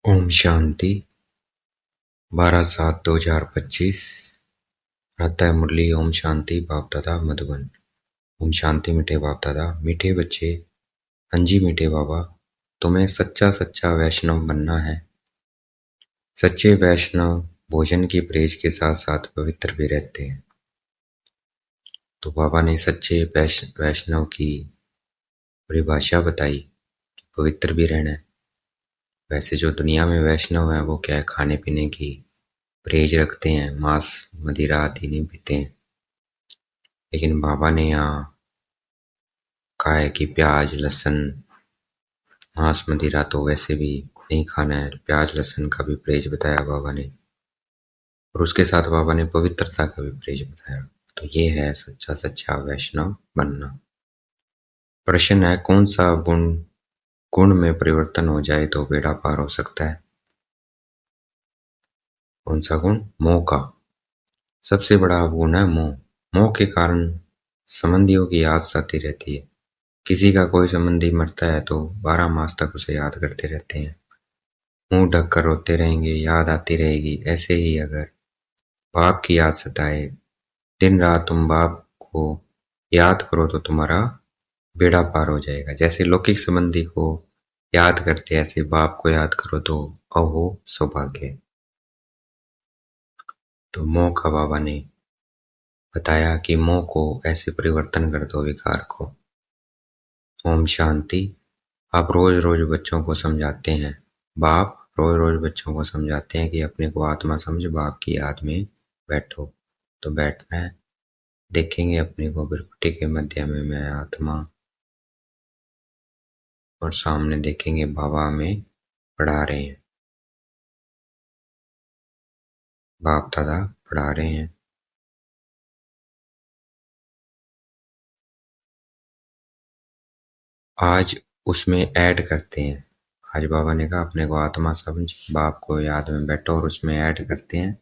ओम शांति 12/7/2025 प्रातः मुरली। ओम शांति बाप दादा मधुबन। ओम शांति मीठे बाप दादा, मीठे बच्चे। हाँ जी मीठे बाबा, तुम्हें सच्चा सच्चा वैष्णव बनना है। सच्चे वैष्णव भोजन की परहेज के साथ साथ पवित्र भी रहते हैं। तो बाबा ने सच्चे वैष्णव की परिभाषा बताई कि पवित्र भी रहना है। वैसे जो दुनिया में वैष्णव है वो क्या है, खाने पीने की परहेज रखते हैं, मांस मदिरा आदि नहीं पीते हैं। लेकिन बाबा ने यहाँ कहा है कि प्याज लहसुन मांस मदिरा तो वैसे भी नहीं खाना है। प्याज लहसुन का भी परहेज बताया बाबा ने, और उसके साथ बाबा ने पवित्रता का भी परहेज बताया। तो ये है सच्चा सच्चा वैष्णव बनना। प्रश्न है, कौन सा गुण में परिवर्तन हो जाए तो बेड़ा पार हो सकता है? कौन सा गुण? मोह का। सबसे बड़ा गुण है मोह। मोह के कारण संबंधियों की याद सताती रहती है। किसी का कोई संबंधी मरता है तो 12 मास तक उसे याद करते रहते हैं, मुंह ढक कर रोते रहेंगे, याद आती रहेगी। ऐसे ही अगर बाप की याद सताए, दिन रात तुम बाप को याद करो तो तुम्हारा बेड़ा पार हो जाएगा। जैसे लौकिक संबंधी को याद करते ऐसे बाप को याद करो तो अहो सौभाग्य। तो मोह का बाबा ने बताया कि मोह को ऐसे परिवर्तन कर दो, विकार को। ओम शांति। आप रोज रोज बच्चों को समझाते हैं, बाप रोज रोज बच्चों को समझाते हैं कि अपने को आत्मा समझ बाप की याद में बैठो। तो बैठना है। देखेंगे अपने को बिरकुटी के मध्य में मैं आत्मा, और सामने देखेंगे बाबा हमें पढ़ा रहे हैं, बाप दादा पढ़ा रहे हैं। आज उसमें ऐड करते हैं। आज बाबा ने कहा अपने को आत्मा समझ बाप को याद में बैठो, और उसमें ऐड करते हैं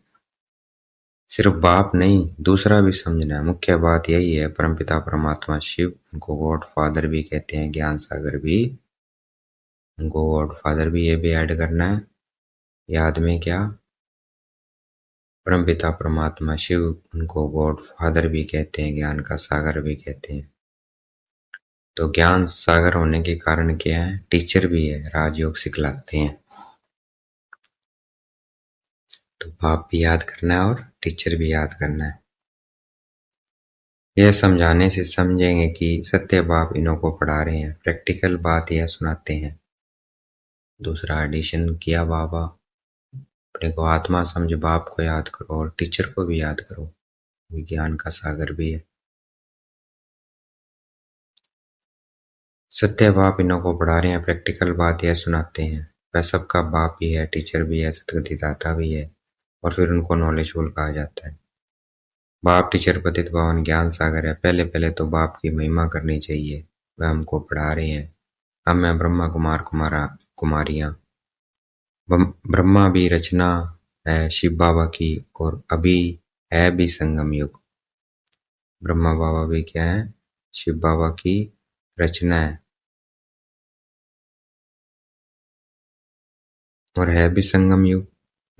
सिर्फ बाप नहीं दूसरा भी समझना है। मुख्य बात यही है, परमपिता परमात्मा शिव, उनको गॉड फादर भी कहते हैं, ज्ञान सागर भी, उनको गॉड फादर भी, ये भी ऐड करना है याद में। क्या? परमपिता परमात्मा शिव, उनको गॉड फादर भी कहते हैं, ज्ञान का सागर भी कहते हैं। तो ज्ञान सागर होने के कारण क्या है, टीचर भी है, राजयोग सिखलाते हैं। तो बाप भी याद करना है और टीचर भी याद करना है। यह समझाने से समझेंगे कि सत्य बाप इन्हों को पढ़ा रहे हैं, प्रैक्टिकल बात यह सुनाते हैं। दूसरा एडिशन किया बाबा, अपने को आत्मा समझ बाप को याद करो और टीचर को भी याद करो, विज्ञान का सागर भी है। सत्य बाप इन्हों को पढ़ा रहे हैं, प्रैक्टिकल बात यह सुनाते हैं। वह सबका बाप भी है, टीचर भी है, सतगति दाता भी है, और फिर उनको नॉलेजफुल कहा जाता है। बाप टीचर पतित पावन ज्ञान सागर है। पहले पहले तो बाप की महिमा करनी चाहिए, वह हमको पढ़ा रहे हैं। हम हैं ब्रह्मा कुमार कुमारियां। ब्रह्मा भी रचना है शिव बाबा की, और अभी है भी संगम युग। ब्रह्मा बाबा भी क्या है, शिव बाबा की रचना है, और है भी संगम युग।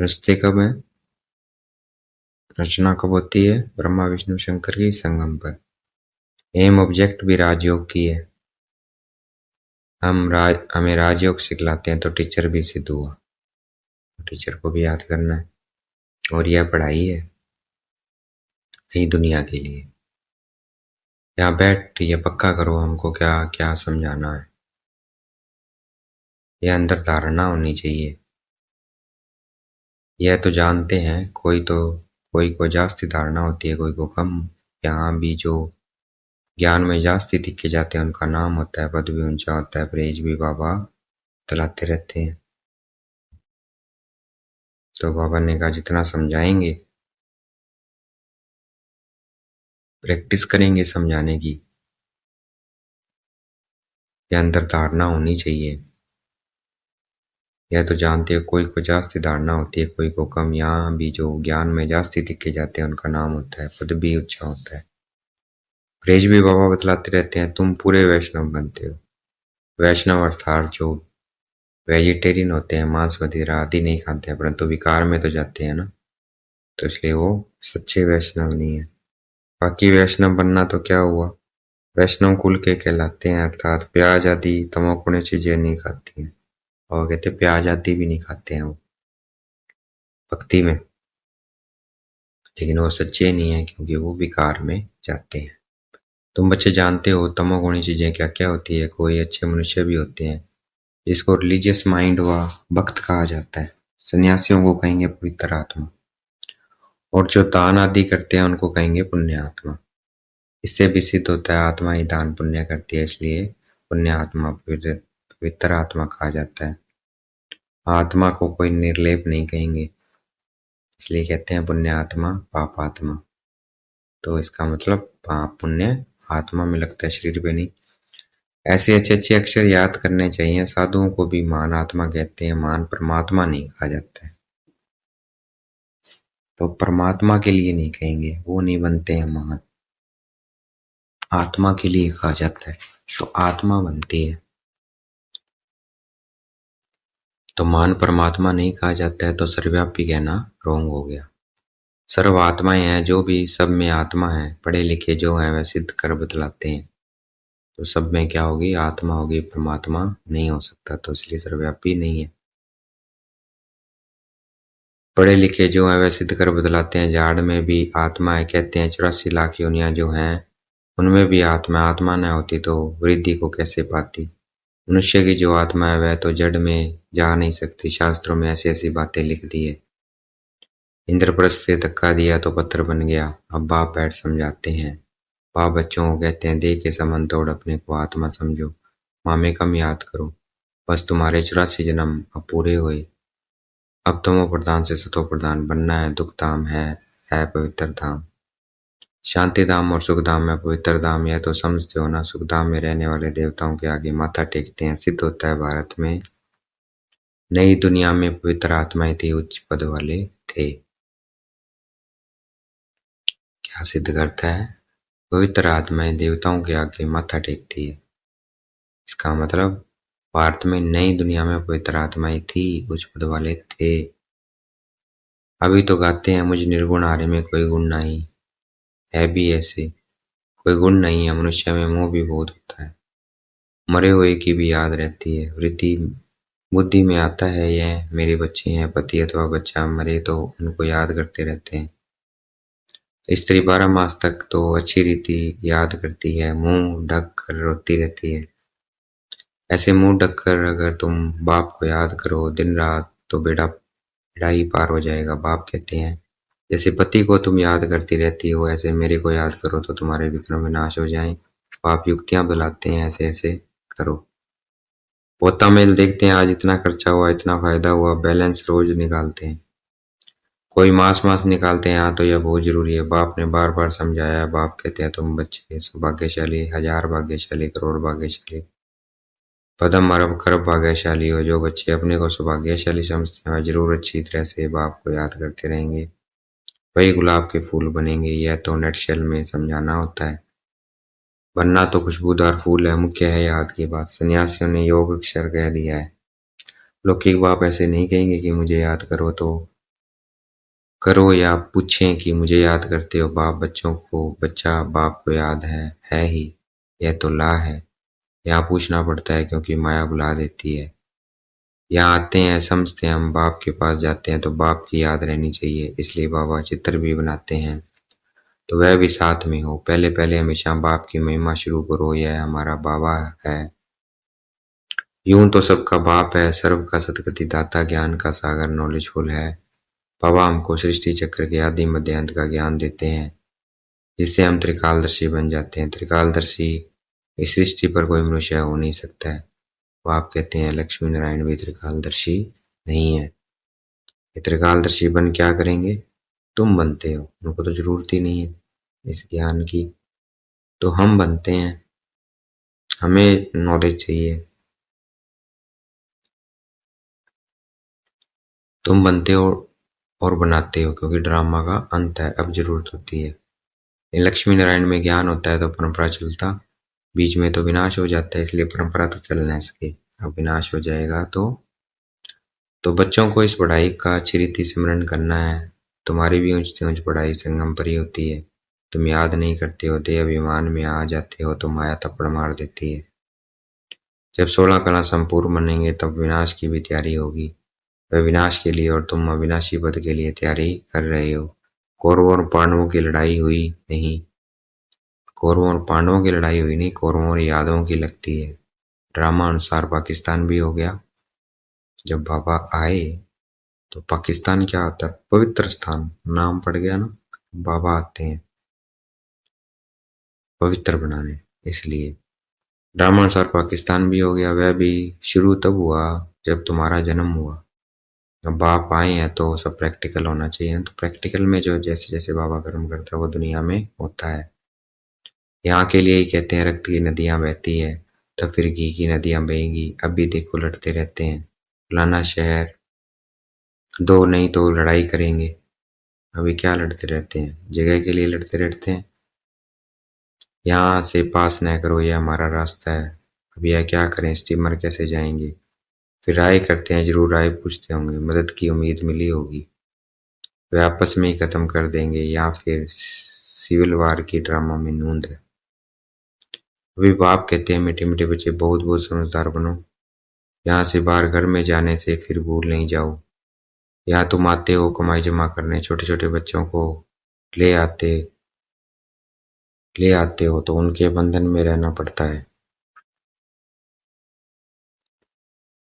रचते कब है, रचना कब होती है? ब्रह्मा विष्णु शंकर की संगम पर। एम ऑब्जेक्ट भी राजयोग की है। हमें राजयोग सिखलाते हैं तो टीचर भी सिद्ध हुआ, टीचर को भी याद करना है। और यह पढ़ाई है नई दुनिया के लिए। यहाँ बैठ ये पक्का करो हमको क्या क्या समझाना है। यह अंदर धारणा होनी चाहिए। यह तो जानते हैं, कोई को जास्ती धारणा होती है, कोई को कम। यहाँ भी जो ज्ञान में जास्ती दिखे जाते हैं उनका नाम होता है, पद भी ऊंचा होता है, प्रेज भी बाबा तलाते रहते हैं। तो बाबा ने कहा जितना समझाएंगे, प्रैक्टिस करेंगे समझाने की, यह अंदर धारणा होनी चाहिए। यह तो जानते हो, कोई को जास्ती धारणा होती है, कोई को कम। यहाँ भी जो ज्ञान में जास्ती दिखे जाते हैं उनका नाम होता है, पद भी ऊंचा होता है। प्रेज भी बाबा बतलाते रहते हैं, तुम पूरे वैष्णव बनते हो। वैष्णव अर्थात जो वेजिटेरियन होते हैं, मांस मदिरा आदि नहीं खाते हैं, परंतु विकार में तो जाते हैं ना, तो इसलिए वो सच्चे वैष्णव नहीं है। बाकी वैष्णव बनना तो क्या हुआ, वैष्णव कुल के कहलाते हैं, अर्थात प्याज आदि तमोगुणी चीजें नहीं खाती हैं। और कहते प्याज आदि भी नहीं खाते हैं वो भक्ति में, लेकिन वो सच्चे नहीं है क्योंकि वो विकार में जाते हैं। तुम बच्चे जानते हो तमोगुणी चीजें क्या क्या होती है। कोई अच्छे मनुष्य भी होते हैं जिसको रिलीजियस माइंड व भक्त कहा जाता है, सन्यासियों को कहेंगे पवित्र आत्मा, और जो दान आदि करते हैं उनको कहेंगे पुण्य आत्मा। इससे भी सिद्ध होता है आत्मा ही दान पुण्य करती है, इसलिए पुण्य आत्मा पवित्र आत्मा कहा जाता है। आत्मा को कोई निर्लेप नहीं कहेंगे, इसलिए कहते हैं पुण्य आत्मा पाप आत्मा। तो इसका मतलब पाप पुण्य आत्मा में लगता है, शरीर पे नहीं। ऐसे अच्छे अच्छे अक्षर याद करने चाहिए। साधुओं को भी मान आत्मा कहते हैं, मान परमात्मा नहीं कहा जाता है। तो परमात्मा के लिए नहीं कहेंगे, वो नहीं बनते हैं मान, आत्मा के लिए कहा जाता है, तो आत्मा बनती है। तो मान परमात्मा नहीं कहा जाता है, तो सर्वव्यापी कहना रोंग हो गया। सर्व आत्माएं हैं, जो भी सब में आत्मा है, पढ़े लिखे जो हैं वह सिद्ध कर बतलाते हैं। तो सब में क्या होगी, आत्मा होगी, परमात्मा नहीं हो सकता, तो इसलिए सर्वव्यापी नहीं है। पढ़े लिखे जो हैं वह सिद्ध कर बतलाते हैं। झाड़ में भी आत्मा है, कहते हैं 84 लाख योनियां जो हैं उनमें भी आत्मा न होती तो वृद्धि को कैसे पाती। मनुष्य की जो आत्मा है वह तो जड़ में जा नहीं सकती। शास्त्रों में ऐसी ऐसी बातें लिख दी है। इंद्रप्रस्थ से धक्का दिया तो पत्थर बन गया। अब बाप बैठ समझाते हैं। बाप बच्चों को कहते हैं, देह के संबंध तोड़ अपने को आत्मा समझो, माँ में कम याद करो, बस तुम्हारे 84 जन्म अब पूरे हुए। अब तमो प्रधान से सतो प्रधान बनना है। दुख धाम है पवित्र धाम। शांति धाम और सुख धाम में पवित्र धाम, यह तो समझते हो ना। सुख धाम में रहने वाले देवताओं के आगे माथा टेकते हैं। सिद्ध होता है भारत में नई दुनिया में पवित्र आत्माएं थी, उच्च पद वाले थे। क्या सिद्ध करता है, पवित्र आत्माएं देवताओं के आगे माथा टेकती है। इसका मतलब भारत में नई दुनिया में पवित्र आत्माएं थी, उच्च पद वाले थे। अभी तो गाते हैं, मुझ निर्गुण आर्य में कोई गुण नहीं है, भी ऐसे कोई गुण नहीं है। मनुष्य में मोह भी बहुत होता है, मरे हुए की भी याद रहती है। वृत्ति बुद्धि में आता है, यह मेरे बच्चे हैं। पति अथवा बच्चा मरे तो उनको याद करते रहते हैं। स्त्री 12 मास तक तो अच्छी रीति याद करती है, मुंह ढक कर रोती रहती है। ऐसे मुंह ढक कर अगर तुम बाप को याद करो दिन रात तो बेड़ा ही पार हो जाएगा। बाप कहते हैं, जैसे पति को तुम याद करती रहती हो, ऐसे मेरे को याद करो तो तुम्हारे विघ्न विनाश हो जाएं। बाप युक्तियां बुलाते हैं, ऐसे ऐसे करो। पोता मेल देखते हैं, आज इतना खर्चा हुआ, इतना फायदा हुआ, बैलेंस रोज निकालते हैं। कोई मास मास निकालते हैं, हाँ तो यह बहुत जरूरी है। बाप ने बार बार समझाया। बाप कहते हैं, तुम बच्चे सौभाग्यशाली, 1000 भाग्यशाली, करोड़ भाग्यशाली, पदम अरब खरब भाग्यशाली हो। जो बच्चे अपने को सौभाग्यशाली समझते हैं वह जरूर अच्छी तरह से बाप को याद करते रहेंगे, वही गुलाब के फूल बनेंगे। यह तो नेटशेल में समझाना होता है। बनना तो खुशबूदार फूल है, मुख्य है याद की बात। सन्यासियों ने योग अक्षर कह दिया है। लौकिक बाप ऐसे नहीं कहेंगे कि मुझे याद करो तो करो, या पूछें कि मुझे याद करते हो। बाप बच्चों को, बच्चा बाप को याद है ही, यह तो ला है। यहाँ पूछना पड़ता है क्योंकि माया बुला देती है। यहाँ आते हैं, समझते हैं, हम बाप के पास जाते हैं तो बाप की याद रहनी चाहिए, इसलिए बाबा चित्र भी बनाते हैं तो वह भी साथ में हो। पहले पहले हमेशा बाप की महिमा शुरू करो, यह हमारा बाबा है। यूं तो सबका बाप है, सर्व का सतगति दाता, ज्ञान का सागर नॉलेजफुल है। बाबा हमको सृष्टि चक्र के आदि मध्य अंत का ज्ञान देते हैं, जिससे हम त्रिकालदर्शी बन जाते हैं। त्रिकालदर्शी इस सृष्टि पर कोई मनुष्य हो नहीं सकता है। वो आप कहते हैं लक्ष्मी नारायण भी त्रिकालदर्शी नहीं है। ये त्रिकालदर्शी बन क्या करेंगे, तुम बनते हो, उनको तो जरूरत ही नहीं है इस ज्ञान की, तो हम बनते हैं, हमें नॉलेज चाहिए। तुम बनते हो और बनाते हो क्योंकि ड्रामा का अंत है, अब जरूरत होती है। लक्ष्मी नारायण में ज्ञान होता है तो परंपरा चलता, बीच में तो विनाश हो जाता है, इसलिए परंपरा तो चल ना सके। अब विनाश हो जाएगा तो तो बच्चों को इस पढ़ाई का चिरिति सिमरन करना है। तुम्हारी भी ऊंच से ऊंच पढ़ाई संगम पर ही होती है। तुम याद नहीं करते हो, देह अभिमान में आ जाते हो तो माया थप्पड़ मार देती है। जब 16 कला संपूर्ण बनेंगे तब विनाश की भी तैयारी होगी। वह विनाश के लिए और तुम अविनाशी पद के लिए तैयारी कर रहे हो। कौरवों और पांडवों की लड़ाई हुई नहीं, कौरवों और पांडवों की लड़ाई हुई नहीं, कौरवों और यादवों की लगती है। ड्रामा अनुसार पाकिस्तान भी हो गया। जब बाबा आए तो पाकिस्तान क्या होता है? पवित्र स्थान, नाम पड़ गया ना। बाबा आते हैं पवित्र बनाने, इसलिए ड्रामा अनुसार पाकिस्तान भी हो गया। वह भी शुरू तब हुआ जब तुम्हारा जन्म हुआ। अब बाप आए हैं तो सब प्रैक्टिकल होना चाहिए ना। तो प्रैक्टिकल में जो जैसे जैसे बाबा कर्म करता है वो दुनिया में होता है। यहाँ के लिए ही कहते हैं रक्त की नदियां बहती है तो फिर घी की नदियां बहेंगी। अभी देखो लड़ते रहते हैं, फलाना शहर दो नहीं तो लड़ाई करेंगे। अभी क्या लड़ते रहते हैं? जगह के लिए लड़ते रहते हैं। यहाँ से पास न करो, ये हमारा रास्ता है। अब यह क्या करें, स्टीमर कैसे जाएंगे? फिर राय करते हैं, जरूर राय पूछते होंगे, मदद की उम्मीद मिली होगी। वे आपस में ही खत्म कर देंगे या फिर सिविल वार की ड्रामा में नूंद है। अभी बाप कहते हैं मीठे मीठे बच्चे बहुत बहुत समझदार बनो। यहाँ से बाहर घर में जाने से फिर भूल नहीं जाओ। यहाँ तुम आते हो कमाई जमा करने, छोटे छोटे बच्चों को ले आते ले आते हो तो उनके बंधन में रहना पड़ता है।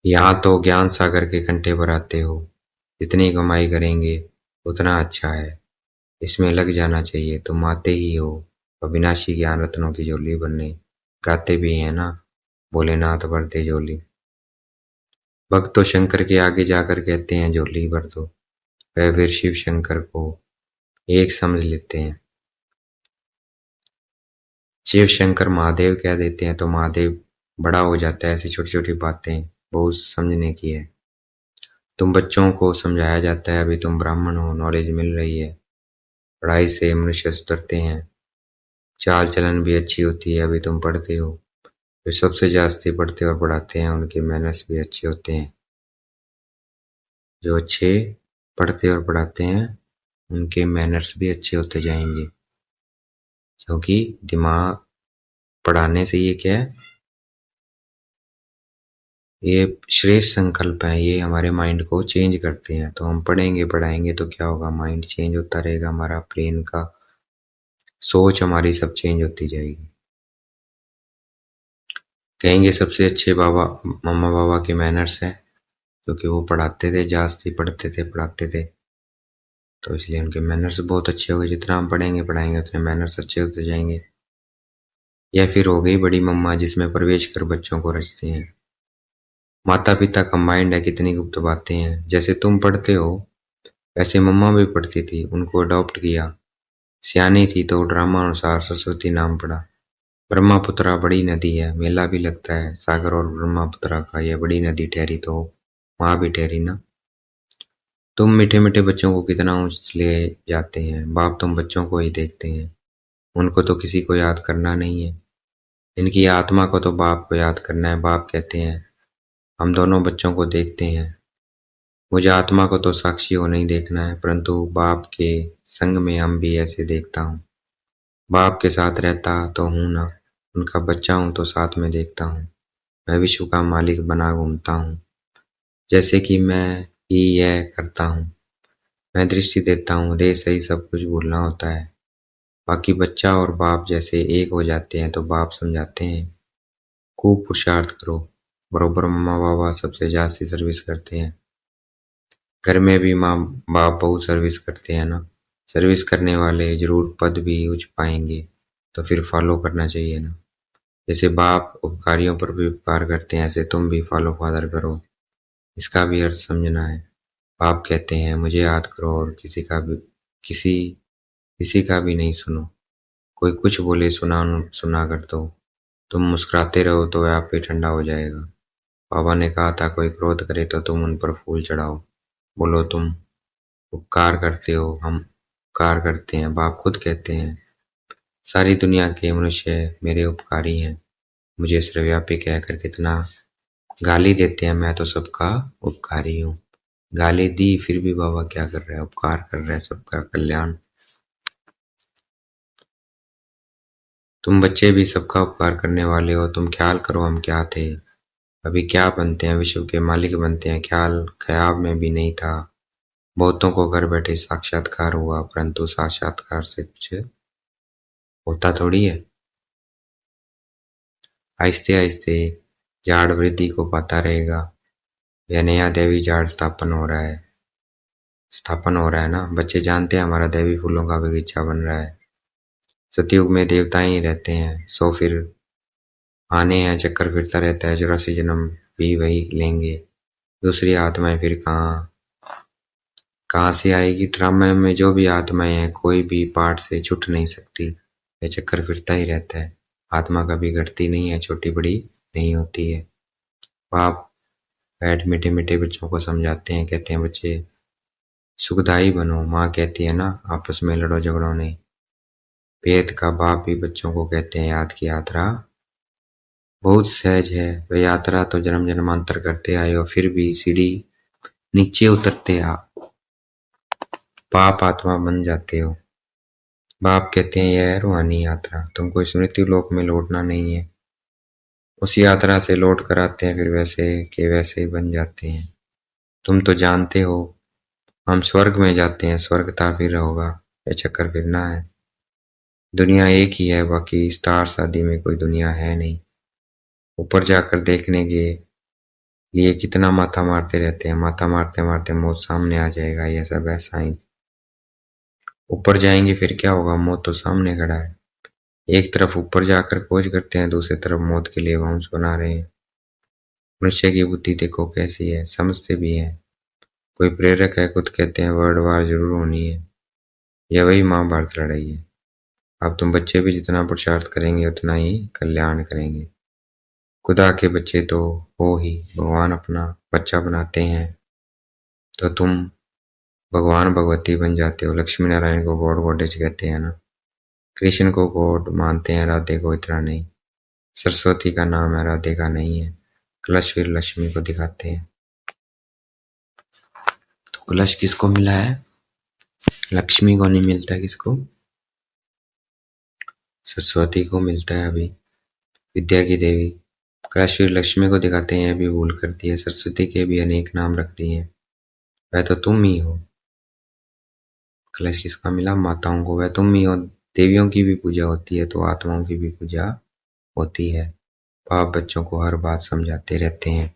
यहाँ तो ज्ञान सागर के कंठे पर आते हो। जितनी कमाई करेंगे उतना अच्छा है, इसमें लग जाना चाहिए। तुम आते ही हो अविनाशी ज्ञान रत्नों की झोली बनने। गाते भी हैं ना, भोलेनाथ भर दे झोली। भक्त तो शंकर के आगे जाकर कहते हैं झोली भर दो। वह फिर शिव शंकर को एक समझ लेते हैं। शिव शंकर महादेव कह देते हैं तो महादेव बड़ा हो जाता है। ऐसी छोटी छोटी बातें बहुत समझने की है। तुम बच्चों को समझाया जाता है, अभी तुम ब्राह्मण हो, नॉलेज मिल रही है। पढ़ाई से मनुष्य सुधरते हैं, चाल चलन भी अच्छी होती है। अभी तुम पढ़ते हो, जो सबसे जास्ती पढ़ते और पढ़ाते हैं उनके मैनर्स भी अच्छे होते हैं। जो अच्छे पढ़ते और पढ़ाते हैं उनके मैनर्स भी अच्छे होते जाएंगे, क्योंकि दिमाग पढ़ाने से ये क्या है, ये श्रेष्ठ संकल्प है। ये हमारे माइंड को चेंज करते हैं। तो हम पढ़ेंगे पढ़ाएंगे तो क्या होगा, माइंड चेंज होता रहेगा। हमारा ब्रेन का सोच हमारी सब चेंज होती जाएगी। कहेंगे सबसे अच्छे बाबा मम्मा बाबा के मैनर्स है, क्योंकि वो पढ़ाते थे, जास्ती पढ़ते थे पढ़ाते थे, तो इसलिए उनके मैनर्स बहुत अच्छे हो गए। जितना हम पढ़ेंगे पढ़ाएंगे उतने मैनर्स अच्छे होते जाएंगे। या फिर हो गई बड़ी मम्मा, जिसमें प्रवेश कर बच्चों को रचते हैं। माता पिता कंबाइंड है, कितनी गुप्त बातें हैं। जैसे तुम पढ़ते हो वैसे मम्मा भी पढ़ती थी, उनको अडॉप्ट किया। सियानी थी तो ड्रामा अनुसार सरस्वती नाम पड़ा। ब्रह्मपुत्रा बड़ी नदी है, मेला भी लगता है सागर और ब्रह्मपुत्रा का। यह बड़ी नदी ठहरी तो वहां भी ठहरी ना। तुम मीठे मीठे बच्चों को कितना ऊंच ले जाते हैं। बाप तुम बच्चों को ही देखते हैं, उनको तो किसी को याद करना नहीं है। इनकी आत्मा को तो बाप को याद करना है। बाप कहते हैं हम दोनों बच्चों को देखते हैं, मुझे आत्मा को तो साक्षी हो नहीं देखना है, परंतु बाप के संग में हम भी ऐसे देखता हूँ। बाप के साथ रहता तो हूँ ना, उनका बच्चा हूँ तो साथ में देखता हूँ। मैं विश्व का मालिक बना घूमता हूँ, जैसे कि मैं ही यह करता हूँ। मैं दृष्टि देता हूँ, देह सही सब कुछ भूलना होता है। बाकी बच्चा और बाप जैसे एक हो जाते हैं तो बाप समझाते हैं खूब पुरुषार्थ करो। बरोबर मम्मा बाबा सबसे जास्ती सर्विस करते हैं। घर में भी माँ बाप बहुत सर्विस करते हैं ना। सर्विस करने वाले जरूर पद भी उच्च पाएंगे, तो फिर फॉलो करना चाहिए ना। जैसे बाप उपकारियों पर भी उपकार करते हैं, ऐसे तुम भी फॉलो फादर करो। इसका भी अर्थ समझना है। बाप कहते हैं मुझे याद करो और किसी किसी का भी नहीं सुनो। कोई कुछ बोले सुना सुना कर दो। तुम मुस्कुराते रहो तो वह आप ही ठंडा हो जाएगा। बाबा ने कहा था कोई क्रोध करे तो तुम उन पर फूल चढ़ाओ। बोलो तुम उपकार करते हो, हम उपकार करते हैं। बाप खुद कहते हैं सारी दुनिया के मनुष्य मेरे उपकारी हैं। मुझे सर्वव्यापी कहकर कितना गाली देते हैं, मैं तो सबका उपकारी हूँ। गाली दी फिर भी बाबा क्या कर रहे हैं, उपकार कर रहे हैं, सबका कल्याण। तुम बच्चे भी सबका उपकार करने वाले हो, तुम ख्याल करो हम क्या थे, अभी क्या बनते हैं, विश्व के मालिक बनते हैं, ख्याल ख्याल में भी नहीं था। बहुतों को घर बैठे साक्षात्कार हुआ, परंतु साक्षात्कार से कुछ होता थोड़ी है। आहिस्ते आहिस्ते झाड़ वृद्धि को पाता रहेगा। यह नया दैवी झाड़ स्थापन हो रहा है ना। बच्चे जानते हैं हमारा दैवी फूलों का बगीचा बन रहा है। सतयुग में देवता ही रहते हैं, सो फिर आने हैं, चक्कर फिरता रहता है, 84 जन्म भी वही लेंगे। दूसरी आत्माएं फिर कहाँ से आएगी। ड्रामा में जो भी आत्माएं हैं, कोई भी पार्ट से छूट नहीं सकती, यह चक्कर फिरता ही रहता है। आत्मा कभी घटती नहीं है, छोटी बड़ी नहीं होती है। बाप बैठ मीठे मीठे बच्चों को समझाते हैं, कहते हैं बच्चे सुखदाई बनो। माँ कहती है ना, आपस में लड़ो झगड़ो नहीं। वेद का बाप भी बच्चों को कहते हैं, याद की यात्रा बहुत सहज है। वह यात्रा तो जन्म जन्मांतर करते आए हो, फिर भी सीढ़ी नीचे उतरते पाप आत्मा बन जाते हो। बाप कहते हैं यह है रूहानी यात्रा, तुमको स्मृति लोक में लौटना नहीं है। उस यात्रा से लौट कर आते हैं, फिर वैसे के वैसे ही बन जाते हैं। तुम तो जानते हो हम स्वर्ग में जाते हैं, स्वर्ग था फिर होगा, यह चक्कर फिरना है। दुनिया एक ही है, बाकी स्टार शादी में कोई दुनिया है नहीं। ऊपर जाकर देखने के लिए कितना माथा मारते रहते हैं, माथा मारते मारते मौत सामने आ जाएगा, यह सब है साइंस। ऊपर जाएंगे फिर क्या होगा, मौत तो सामने खड़ा है। एक तरफ ऊपर जाकर खोज करते हैं, दूसरी तरफ मौत के लिए बाउंस बना रहे हैं। मनुष्य की बुद्धि देखो कैसी है, समझते भी हैं। कोई प्रेरक है, खुद कहते हैं वर्ल्ड वार जरूर होनी है। यह वही महाभारत लड़ाई है। अब तुम बच्चे भी जितना पुरुषार्थ करेंगे उतना ही कल्याण करेंगे। खुदा के बच्चे तो हो ही, भगवान अपना बच्चा बनाते हैं तो तुम भगवान भगवती बन जाते हो। लक्ष्मी नारायण को गॉड गॉडेज कहते हैं ना। कृष्ण को गॉड मानते हैं, राधे को इतना नहीं। सरस्वती का नाम है, राधे का नहीं है। कलश फिर लक्ष्मी को दिखाते हैं। तो कलश किसको मिला है, लक्ष्मी को नहीं मिलता है, किसको, सरस्वती को मिलता है। अभी विद्या की देवी कलश फिर लक्ष्मी को दिखाते हैं, अभी भूल कर दी है। सरस्वती के भी अनेक नाम रख दिए हैं, वह तो तुम ही हो। कलश किसका मिला, माताओं को, वह तुम ही हो। देवियों की भी पूजा होती है तो आत्माओं की भी पूजा होती है। बाप बच्चों को हर बात समझाते रहते हैं।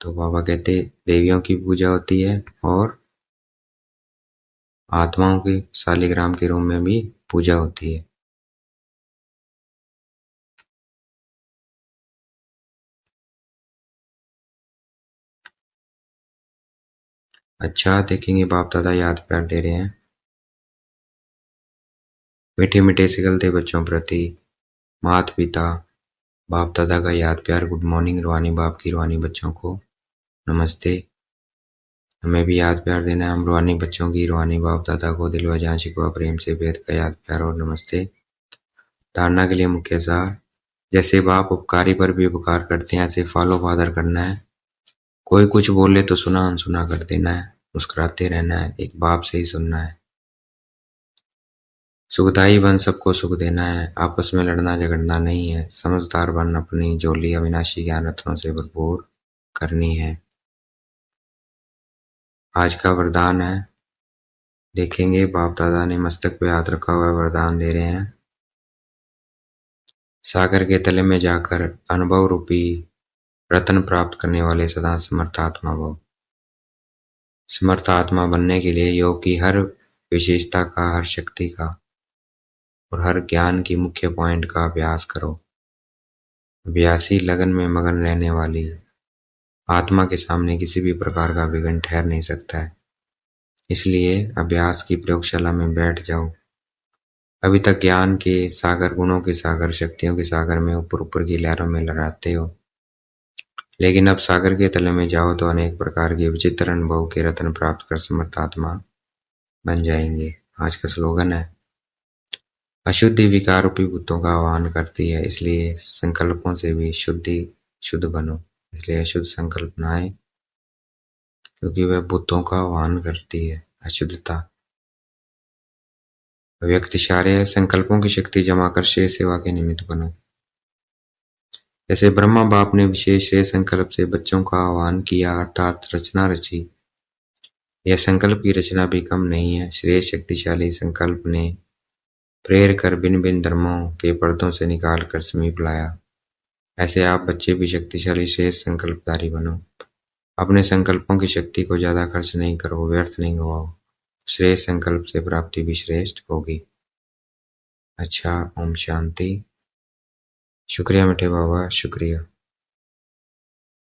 तो बाबा कहते देवियों की पूजा होती है और आत्माओं की शालिग्राम के रूम में भी पूजा होती है। अच्छा देखेंगे, बाप दादा याद प्यार दे रहे हैं। मीठे मीठे सिगलते बच्चों प्रति माता पिता बाप दादा का याद प्यार। गुड मॉर्निंग रूहानी बाप की रूहानी बच्चों को नमस्ते। हमें भी याद प्यार देना है, हम रूहानी बच्चों की रूहानी बाप दादा को दिल व जान शिकवा प्रेम से बेहद का याद प्यार और नमस्ते। धारणा के लिए मुख्य सार, जैसे बाप उपकारी पर भी उपकार करते हैं, ऐसे फॉलो फादर करना है। कोई कुछ बोले तो सुना अनसुना कर देना है, मुस्कुराते रहना है, एक बाप से ही सुनना है। सुखदाई बन सबको सुख देना है, आपस में लड़ना झगड़ना नहीं है। समझदार बन अपनी झोली अविनाशी ज्ञान रत्नों से भरपूर करनी है। आज का वरदान है, देखेंगे बाप दादा ने मस्तक पे हाथ रखा हुआ वरदान दे रहे हैं। सागर के तले में जाकर अनुभव रूपी रत्न प्राप्त करने वाले सदा समर्थ आत्मा भव। समर्थ आत्मा बनने के लिए योग की हर विशेषता का, हर शक्ति का और हर ज्ञान की मुख्य पॉइंट का अभ्यास करो। अभ्यासी लगन में मगन रहने वाली आत्मा के सामने किसी भी प्रकार का विघ्न ठहर नहीं सकता है। इसलिए अभ्यास की प्रयोगशाला में बैठ जाओ। अभी तक ज्ञान के सागर, गुणों के सागर, शक्तियों के सागर में ऊपर ऊपर की लहरों में लहराते हो, लेकिन अब सागर के तले में जाओ तो अनेक प्रकार के विचित्र अनुभव के रत्न प्राप्त कर समर्थ आत्मा बन जाएंगे। आज का स्लोगन है, अशुद्धि विकार रूपी भूतों का आह्वान करती है, इसलिए संकल्पों से भी शुद्ध बनो। इसलिए अशुद्ध संकल्प न आए, क्योंकि वह बुद्धों का आह्वान करती है। अशुद्धता। व्यक्तिशार्य संकल्पों की शक्ति जमा कर शेष सेवा के निमित्त बनो। जैसे ब्रह्मा बाप ने विशेष श्रेय संकल्प से बच्चों का आह्वान किया अर्थात रचना रची। यह संकल्प की रचना भी कम नहीं है। श्रेय शक्तिशाली संकल्प ने प्रेर कर भिन्न भिन्न धर्मों के पर्दों से निकाल कर समीप लाया। ऐसे आप बच्चे भी शक्तिशाली श्रेष्ठ संकल्पधारी बनो। अपने संकल्पों की शक्ति को ज्यादा खर्च नहीं करो, व्यर्थ नहीं गवाओ। श्रेष्ठ संकल्प से प्राप्ति भी श्रेष्ठ होगी। अच्छा, ओम शांति। शुक्रिया मीठे बाबा, शुक्रिया।